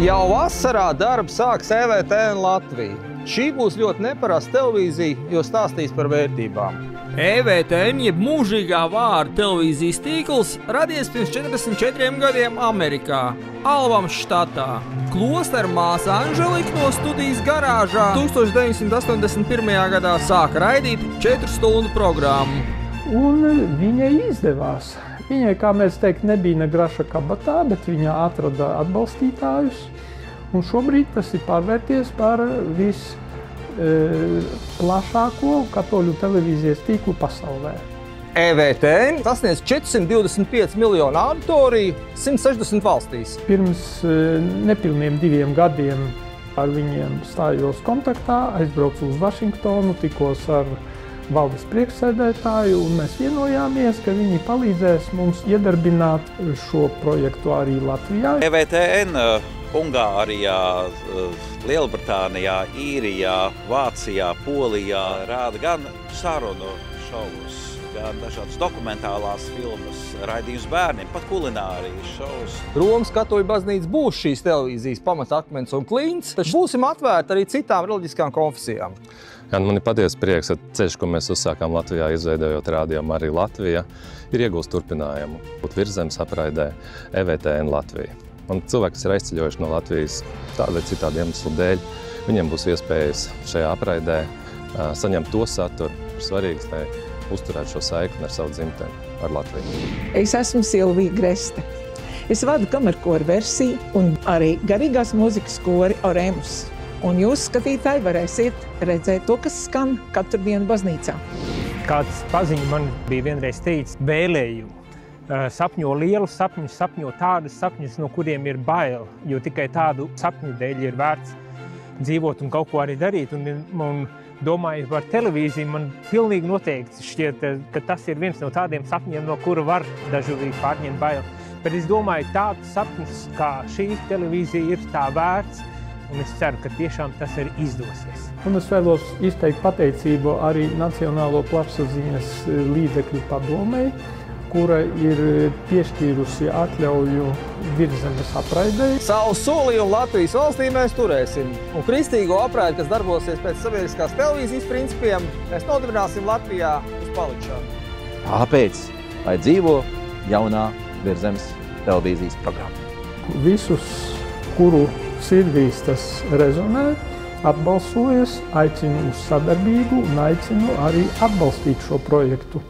Jau vasarā darbu sāks EVTN Latvija. Šī būs ļoti neparasta televīzija, jo stāstīs par vērtībām. EVTN, jeb mūžīgā vārda televīzijas tīkls, radies pirms 44 gadiem Amerikā, Alabama štatā. Klostera māsa Anželika no studijas garāžā 1981. gadā sāka raidīt 4 stundu programmu. Un viņai izdevās. Viņai, kā mēs teikt, nebija ne graša kabatā, bet viņa atrada atbalstītājus. Un šobrīd tas ir pārvērties par visplašāko katoļu televīzijas tīklu pasaulē. EVTN sasniedz 425 miljonu auditoriju 160 valstīs. Pirms nepilniem 2 gadiem ar viņiem stājos kontaktā, aizbraucu uz Vašingtonu, tikos ar valdes priekšsēdētāju, un mēs vienojāmies, ka viņi palīdzēs mums iedarbināt šo projektu arī Latvijā. EVTN Ungārijā, Lielbritānijā, Īrijā, Vācijā, Polijā rāda gan sarunu šovus, gan dažādas dokumentālās filmas, raidījums bērniem, pat kulinārijas šovus. Romas katoļu baznīca būs šīs televīzijas pamatakmens un klints, taču būsim atvērti arī citām reliģiskām konfesijām. Jā, man ir patiesi prieks, ka ceļš, ko mēs uzsākām Latvijā, izveidojot rādījumu arī Latvija, ir iegūst turpinājumu. Būt Virszemes apraidē EVTN Latvija. Un cilvēki, kas ir aizceļojuši no Latvijas tādu vai citādu iemeslu dēļ, viņiem būs iespējas šajā apraidē saņemt to saturu, kas svarīgs, lai uzturētu šo saikni ar savu dzimteni, ar Latviju. Es esmu Silvija Greste. Es vadu kamerkoru versiju un arī garīgās mūzikas kori Oremus. Un jūs, skatītāji, varēsiet redzēt to, kas skan katru dienu baznīcā. Kāds paziņa man bija vienreiz teicis vēlējumu. Sapņo lielu sapņu, sapņo tādas sapņus, no kuriem ir bail, jo tikai tādu sapņu dēļ ir vērts dzīvot un kaut ko arī darīt. Un domājot par televīziju, man pilnīgi noteikti šķiet, ka tas ir viens no tādiem sapņiem, no kura var dažkārt pārņemt bail. Bet es domāju, tādus sapņus, kā šī televīzija ir tā vērts, un es ceru, ka tiešām tas arī izdosies. Un es vēlos izteikt pateicību arī Nacionālo plašsaziņas līdzekļu padomei, kura ir piešķīrusi atļauju Virszemes apraidei. Savu solījumu Latvijas valstī mēs turēsim. Un kristīgo apraidi, kas darbosies pēc sabiedriskās televīzijas principiem, mēs nodibināsim Latvijā uz palikšanu. Tāpēc, lai dzīvo jaunā Virszemes televīzijas programma. Visus, kuru sirdīs tas rezonē, atbalsojas, aicinu uz sadarbību un aicinu arī atbalstīt šo projektu.